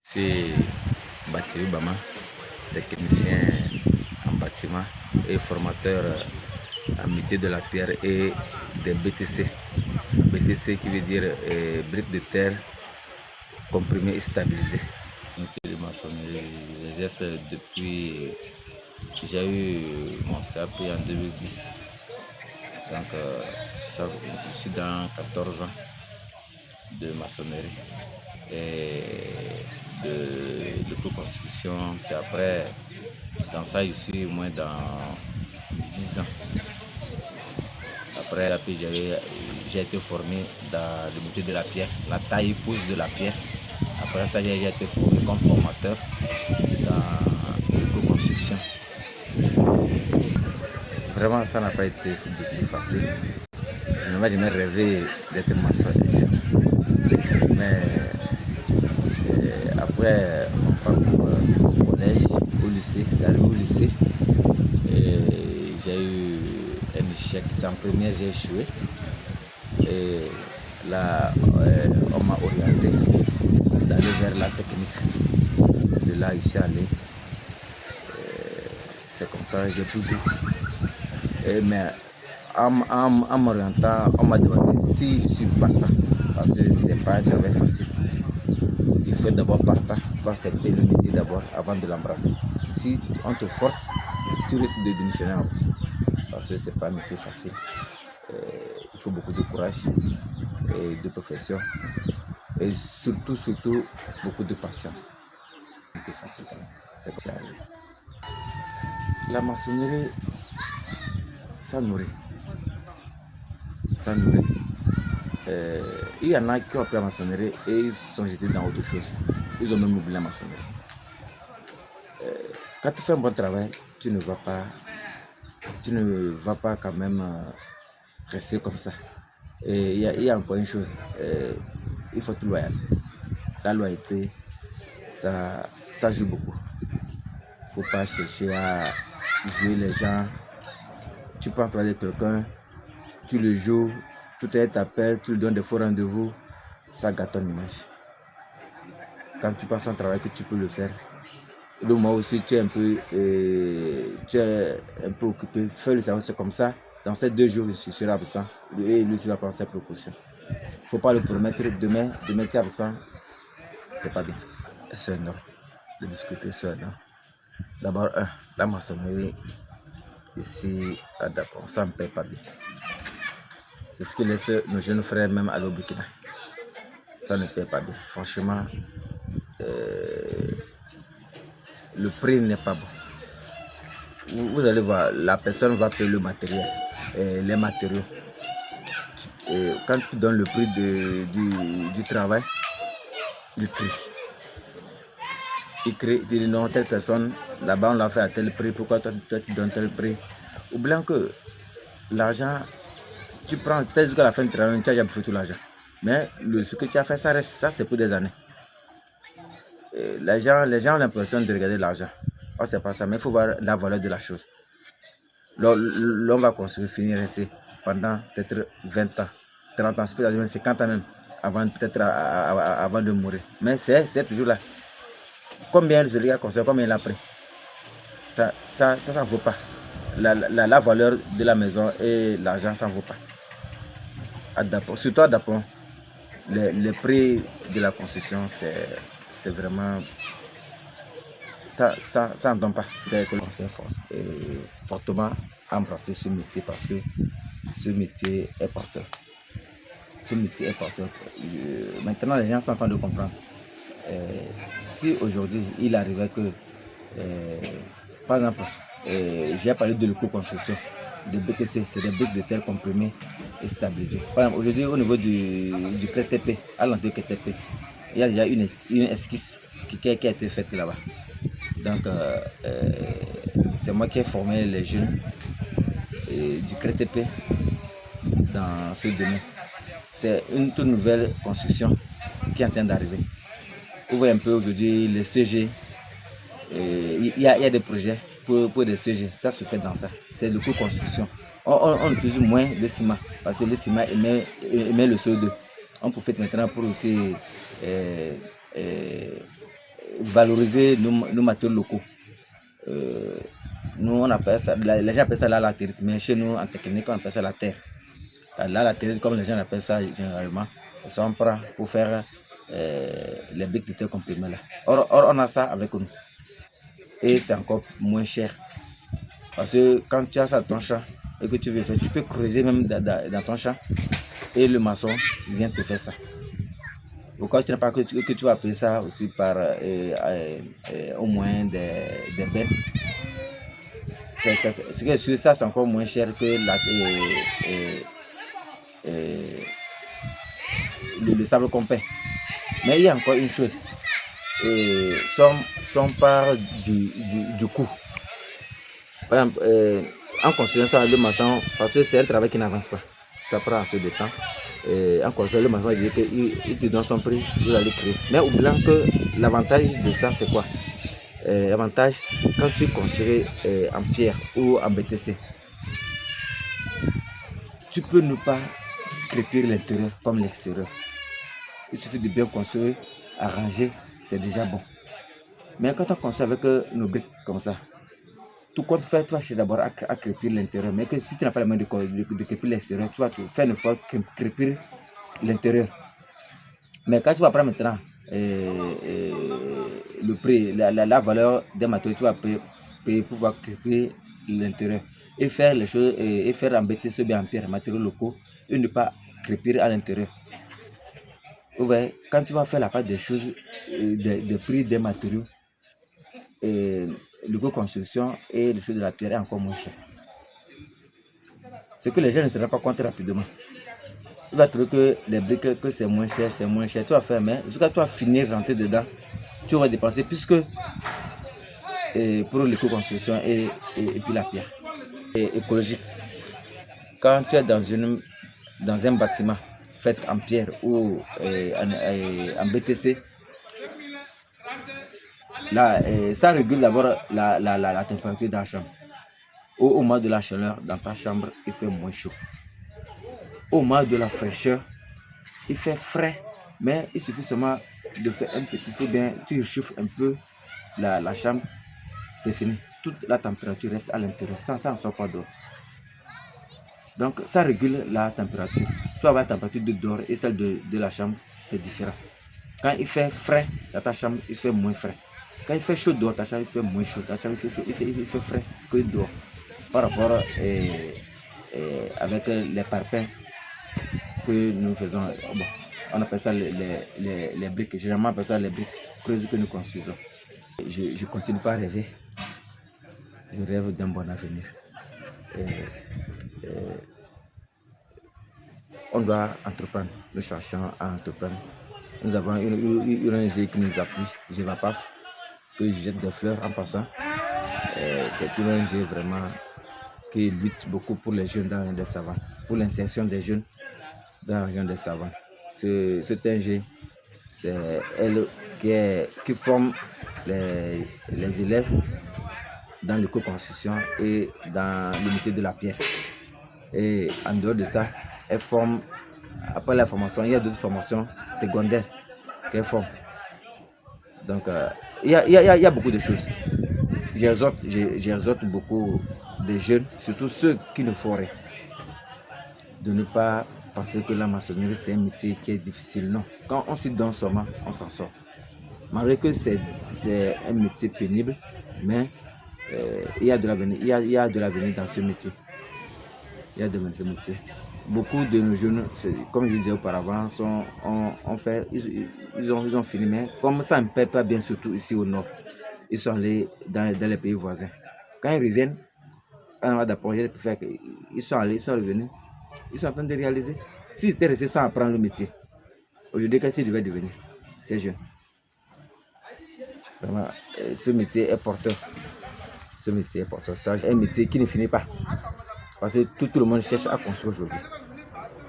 Je suis Bativi Bama, technicien en bâtiment et formateur en métier de la pierre et des BTC. BTC qui veut dire briques de terre comprimées et stabilisées. Métier de maçonnerie, j'exerce depuis, j'ai eu mon CAP en 2010. Donc je suis dans 14 ans de maçonnerie et de co-construction. C'est après, dans ça je suis au moins dans 10 ans. Après j'ai été formé dans le métier de la pierre, la taille et pose de la pierre. Après ça, j'ai été formé comme formateur dans l'éco-construction. Vraiment, ça n'a pas été du tout facile. Je n'ai jamais rêvé d'être maçon. Mais après mon parcours au collège, au lycée, c'est arrivé au lycée. J'ai eu un échec. C'est en première, j'ai échoué. Et là, on m'a orienté d'aller vers la technique. De là, je suis allé. C'est comme ça que j'ai pris goût. Mais en m'orientant, on m'a demandé si je suis partant. Parce que ce n'est pas un travail facile. Il faut d'abord partant. Il faut accepter le métier d'abord avant de l'embrasser. Si on te force, tu risques de démissionner en route. Parce que ce n'est pas un métier facile. Il faut beaucoup de courage et de profession. Et surtout, beaucoup de patience. C'est facile quand même. C'est comme ça. La maçonnerie, ça nourrit. Ça nourrit. Il y en a qui ont appris la maçonnerie et ils se sont jetés dans autre chose. Ils ont même oublié la maçonnerie. Quand tu fais un bon travail, tu ne vas pas quand même rester comme ça. Et il y a encore une chose, il faut être loyal. La loyauté, ça joue beaucoup. Il ne faut pas chercher à jouer les gens. Tu prends travail de quelqu'un, tu le joues, tout est t'appelle, tu lui donnes des faux rendez-vous, ça gâte ton image. Quand tu penses ton travail que tu peux le faire, le moment aussi tu es un peu occupé, fais le service comme ça. Dans ces 2 jours, je serai absent et lui aussi va prendre ses précautions. Il ne faut pas le promettre demain tu es absent, c'est pas bien. C'est un homme, de discuter, c'est un homme. D'abord, la maçonnerie ici à Dakar, ça ne paye pas bien. C'est ce que laissent nos jeunes frères même à l'Obukina. Ça ne paye pas bien. Franchement, le prix n'est pas bon. Vous allez voir, la personne va payer le matériel, les matériaux. Quand tu donnes le prix du travail, il crie. Il crie, il dit non, telle personne, là-bas on l'a fait à tel prix, pourquoi toi tu donnes tel prix? Oubliant que l'argent, tu prends, peut-être jusqu'à la fin du travail, tu as déjà bouffé tout l'argent. Mais ce que tu as fait, ça reste, ça c'est pour des années. Les gens ont l'impression de regarder l'argent. Oh, c'est pas ça, mais il faut voir la valeur de la chose. L'on va construire, finir ici pendant peut-être 20 ans, 30 ans, peut-être 50 ans même, avant de mourir. Mais c'est toujours là. Combien celui qui a construit, combien il a pris? Ça ne vaut pas. La valeur de la maison et l'argent, ça ne vaut pas. Surtout à Dapon, le prix de la construction, c'est vraiment... Ça ne donne pas. C'est le conseil fortement embrasser ce métier parce que ce métier est porteur. Ce métier est porteur. Maintenant, les gens sont en train de comprendre. Si aujourd'hui, il arrivait que, par exemple, j'ai parlé de l'éco-construction, de BTC, c'est des briques de terre comprimées et stabilisées. Par exemple, aujourd'hui, au niveau du KTP, à l'entrée du KTP, il y a déjà une esquisse qui a été faite là-bas. Donc, c'est moi qui ai formé les jeunes du KTP dans ce domaine. C'est une toute nouvelle construction qui est en train d'arriver. Vous voyez un peu aujourd'hui les CG. Il y a des projets pour des CG. Ça se fait dans ça. C'est le coût construction. On utilise moins le ciment parce que le ciment émet le CO2. On profite maintenant pour aussi valoriser nos matériaux locaux. Nous, on appelle ça, les gens appellent ça la latérite, mais chez nous, en technique, on appelle ça la terre. La latérite, comme les gens appellent ça généralement, ça on prend pour faire les briques de terre comprimées là. Or, on a ça avec nous. Et c'est encore moins cher. Parce que quand tu as ça dans ton champ et que tu veux faire, tu peux creuser même dans ton champ et le maçon vient te faire ça. Pourquoi tu n'as pas que tu vas payer ça aussi par au moins des bêtes. Ça, c'est encore moins cher que le sable qu'on paie. Mais il y a encore une chose. Son part du coût. Par exemple, en construisant ça, le maçon, parce que c'est un travail qui n'avance pas, ça prend assez de temps. En construisant, le maçon dit qu'il te donne son prix, vous allez créer. Mais oubliant que l'avantage de ça, c'est quoi? L'avantage, quand tu construis en pierre ou en BTC, tu peux ne pas crépir l'intérieur comme l'extérieur. Il suffit de bien construire, arranger, c'est déjà bon. Mais quand on construit avec nos briques comme ça, tout compte fait, tu vas chercher d'abord à crépir l'intérieur. Mais que si tu n'as pas la main de crépir l'extérieur, tu vas faire une fois crépir l'intérieur. Mais quand tu vas prendre maintenant le prix, la valeur des matériaux, tu vas payer pour pouvoir crépir l'intérieur. Et faire les choses, et faire embêter ceux bien en pierre, matériaux locaux, et ne pas crépir à l'intérieur. Vous voyez, quand tu vas faire la part des choses, des prix des matériaux, le coût de construction et le choix de la pierre est encore moins cher. Ce que les gens ne se rendent pas compte rapidement. Tu vas trouver que les briques, que c'est moins cher, c'est moins cher. Tu vas faire, mais jusqu'à tu vas finir rentrer dedans, tu vas dépenser puisque pour le coût de construction et puis la pierre. Et écologique. Quand tu es dans un bâtiment fait en pierre ou en BTC, là, ça régule d'abord la température de la chambre. Au moment de la chaleur, dans ta chambre, il fait moins chaud. Au moment de la fraîcheur, il fait frais, mais il suffit seulement de faire un petit feu, bien, tu réchauffes un peu la chambre, c'est fini. Toute la température reste à l'intérieur, ça ne sort pas dehors. Donc, ça régule la température. Tu vas avoir la température de dehors et celle de la chambre, c'est différent. Quand il fait frais dans ta chambre, il fait moins frais. Quand il fait chaud dehors, ta chambre, il fait moins chaud. Ta chambre, il fait frais que dehors. Par rapport avec les parpaings que nous faisons, bon, on appelle ça les briques, généralement on appelle ça les briques creuses que nous construisons. Je continue pas à rêver, je rêve d'un bon avenir. On doit entreprendre, nous cherchons à entreprendre. Nous avons une ONG qui nous appuie, GEVAPAF, que je jette des fleurs en passant. C'est une ONG vraiment qui lutte beaucoup pour les jeunes dans la région des savanes, pour l'insertion des jeunes dans la région des savanes. Cette ONG, c'est elle qui forme les élèves dans l'éco-construction et dans l'unité de la pierre. Et en dehors de ça, elle forme, après la formation, il y a d'autres formations secondaires qu'elle forme. Donc, il y a beaucoup de choses. J'exhorte beaucoup de jeunes, surtout ceux qui ne font rien, de ne pas penser que la maçonnerie c'est un métier qui est difficile. Non, quand on s'y donne seulement, on s'en sort. Malgré que c'est un métier pénible, mais il y a de l'avenir. Il y a de l'avenir dans ce métier. Il y a de l'avenir dans ce métier. Beaucoup de nos jeunes, comme je disais auparavant, ils ont fini, mais comme ça ne paie pas bien, surtout ici au nord, ils sont allés dans les pays voisins. Quand ils reviennent, ils sont revenus, ils sont en train de réaliser. S'ils étaient restés sans apprendre le métier, aujourd'hui, qu'est-ce qu'ils devaient devenir, ces jeunes? Vraiment, ce métier est porteur. Ce métier est porteur. C'est un métier qui ne finit pas. Parce que tout le monde cherche à construire aujourd'hui.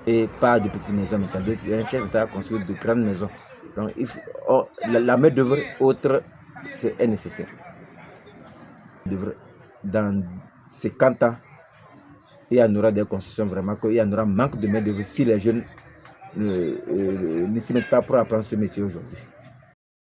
Et pas de petites maisons, mais on cherche à construire de grandes maisons. Donc, la main-d'œuvre autre est nécessaire. Dans 50 ans, il y en aura des constructions vraiment, il y en aura manque de main-d'œuvre si les jeunes ne s'y mettent pas pour apprendre ce métier aujourd'hui.